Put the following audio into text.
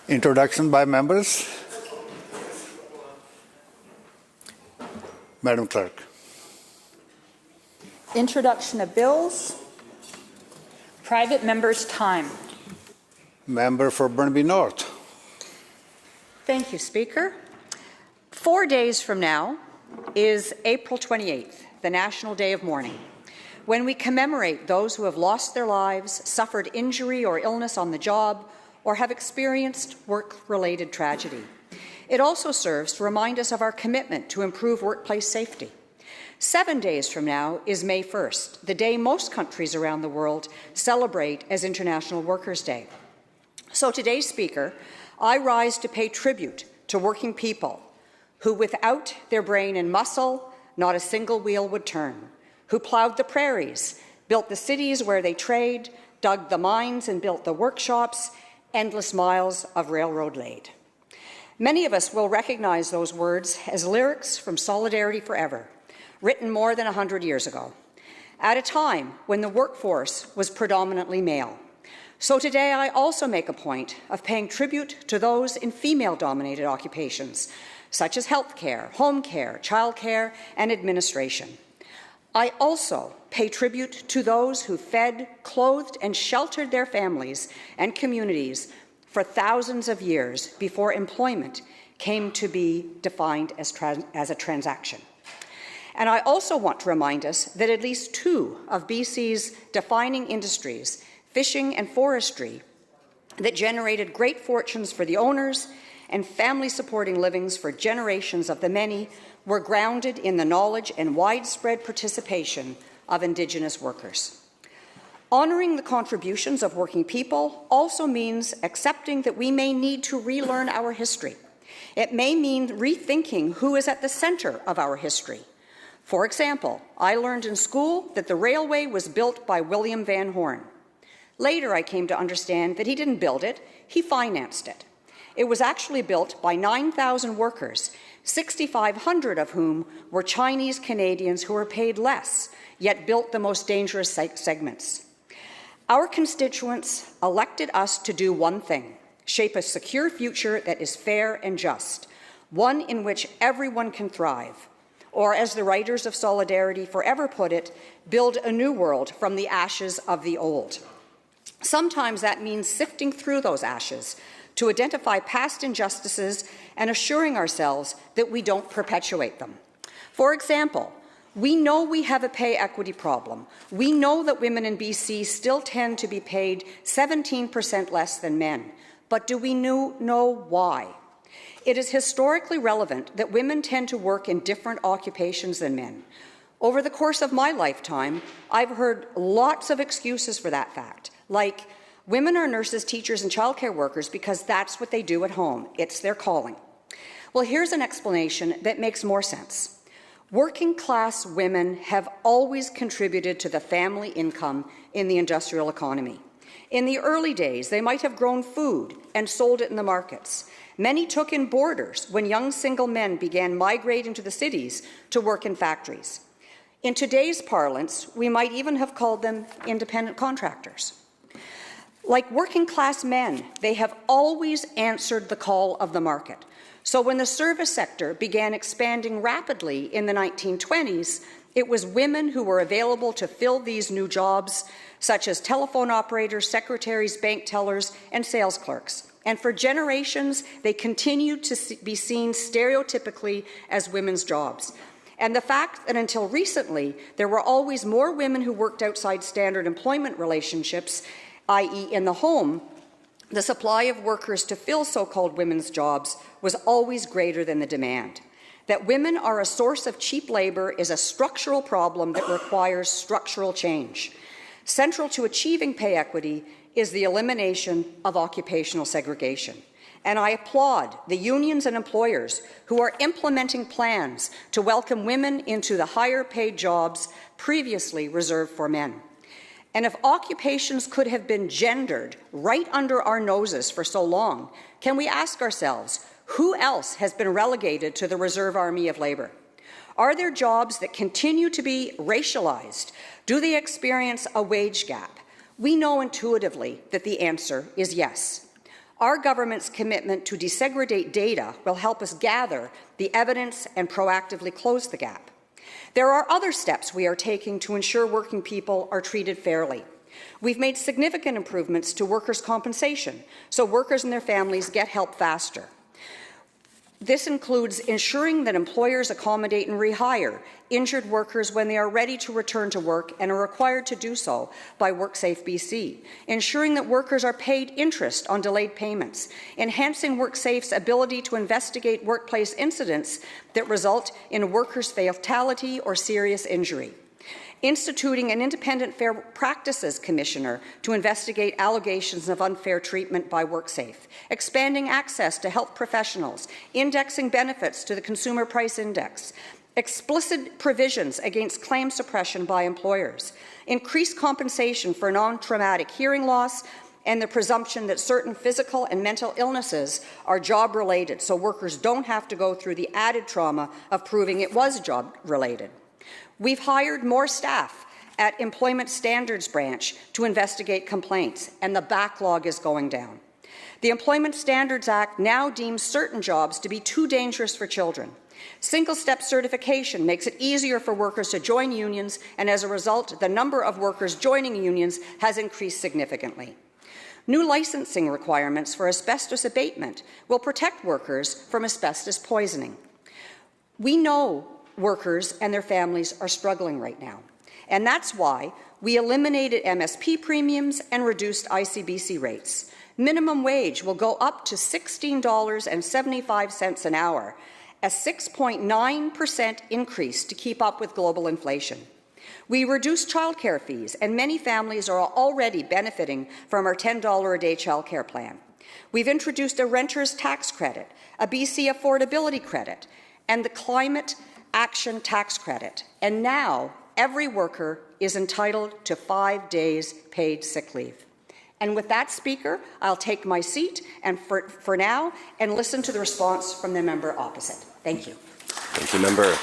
Introduction by members. Madam Clerk. Introduction of bills. Private members' time. Member for Burnaby North. Thank you, Speaker. 4 days from now is April 28th, the National Day of Mourning, when we commemorate those who have lost their lives, suffered injury or illness on the job, or have experienced work-related tragedy. It also serves to remind us of our commitment to improve workplace safety. 7 days from now is May 1st, the day most countries around the world celebrate as International Workers' Day. So today, Speaker, I rise to pay tribute to working people who, without their brain and muscle, not a single wheel would turn, who ploughed the prairies, built the cities where they trade, dug the mines and built the workshops, endless miles of railroad laid. Many of us will recognize those words as lyrics from Solidarity Forever, written more than 100 years ago, at a time when the workforce was predominantly male. So today I also make a point of paying tribute to those in female-dominated occupations, such as healthcare, home care, childcare, and administration. I also pay tribute to those who fed, clothed, and sheltered their families and communities for thousands of years before employment came to be defined as a transaction. And I also want to remind us that at least two of BC's defining industries, fishing and forestry, that generated great fortunes for the owners and family-supporting livings for generations of the many, were grounded in the knowledge and widespread participation of Indigenous workers. Honouring the contributions of working people also means accepting that we may need to relearn our history. It may mean rethinking who is at the centre of our history. For example, I learned in school that the railway was built by William Van Horn. Later, I came to understand that he didn't build it, he financed it. It was actually built by 9,000 workers, 6,500 of whom were Chinese Canadians who were paid less, yet built the most dangerous segments. Our constituents elected us to do one thing: shape a secure future that is fair and just, one in which everyone can thrive. Or, as the writers of Solidarity Forever put it, build a new world from the ashes of the old. Sometimes that means sifting through those ashes to identify past injustices and assuring ourselves that we don't perpetuate them. For example, we know we have a pay equity problem. We know that women in BC still tend to be paid 17% less than men. But do we know why? It is historically relevant that women tend to work in different occupations than men. Over the course of my lifetime, I've heard lots of excuses for that fact, like, women are nurses, teachers, and childcare workers because that's what they do at home. It's their calling. Well, here's an explanation that makes more sense. Working-class women have always contributed to the family income in the industrial economy. In the early days, they might have grown food and sold it in the markets. Many took in boarders when young single men began migrating to the cities to work in factories. In today's parlance, we might even have called them independent contractors. Like working-class men, they have always answered the call of the market. So when the service sector began expanding rapidly in the 1920s, it was women who were available to fill these new jobs, such as telephone operators, secretaries, bank tellers, and sales clerks. And for generations, they continued to be seen stereotypically as women's jobs. And the fact that until recently, there were always more women who worked outside standard employment relationships, i.e. in the home, the supply of workers to fill so-called women's jobs was always greater than the demand. That women are a source of cheap labour is a structural problem that requires structural change. Central to achieving pay equity is the elimination of occupational segregation. And I applaud the unions and employers who are implementing plans to welcome women into the higher-paid jobs previously reserved for men. And if occupations could have been gendered right under our noses for so long, can we ask ourselves, who else has been relegated to the reserve army of labour? Are there jobs that continue to be racialized? Do they experience a wage gap? We know intuitively that the answer is yes. Our government's commitment to desegregate data will help us gather the evidence and proactively close the gap. There are other steps we are taking to ensure working people are treated fairly. We've made significant improvements to workers' compensation, so workers and their families get help faster. This includes ensuring that employers accommodate and rehire injured workers when they are ready to return to work and are required to do so by WorkSafe BC, ensuring that workers are paid interest on delayed payments, enhancing WorkSafe's ability to investigate workplace incidents that result in a worker's fatality or serious injury, instituting an independent Fair Practices Commissioner to investigate allegations of unfair treatment by WorkSafe, expanding access to health professionals, indexing benefits to the Consumer Price Index, explicit provisions against claim suppression by employers, increased compensation for non-traumatic hearing loss, and the presumption that certain physical and mental illnesses are job-related, so workers don't have to go through the added trauma of proving it was job-related. We've hired more staff at Employment Standards Branch to investigate complaints, and the backlog is going down. The Employment Standards Act now deems certain jobs to be too dangerous for children. Single-step certification makes it easier for workers to join unions, and as a result, the number of workers joining unions has increased significantly. New licensing requirements for asbestos abatement will protect workers from asbestos poisoning. We know workers and their families are struggling right now, and that's why we eliminated MSP premiums and reduced ICBC rates. Minimum wage will go up to $16.75 an hour, a 6.9% increase to keep up with global inflation. We reduced childcare fees, and many families are already benefiting from our $10 a day childcare plan. We've introduced a renter's tax credit, a BC affordability credit, and the Climate Action Tax Credit. And now every worker is entitled to 5 days paid sick leave. And with that, Speaker, I'll take my seat and for now and listen to the response from the member opposite. Thank you. Thank you, member.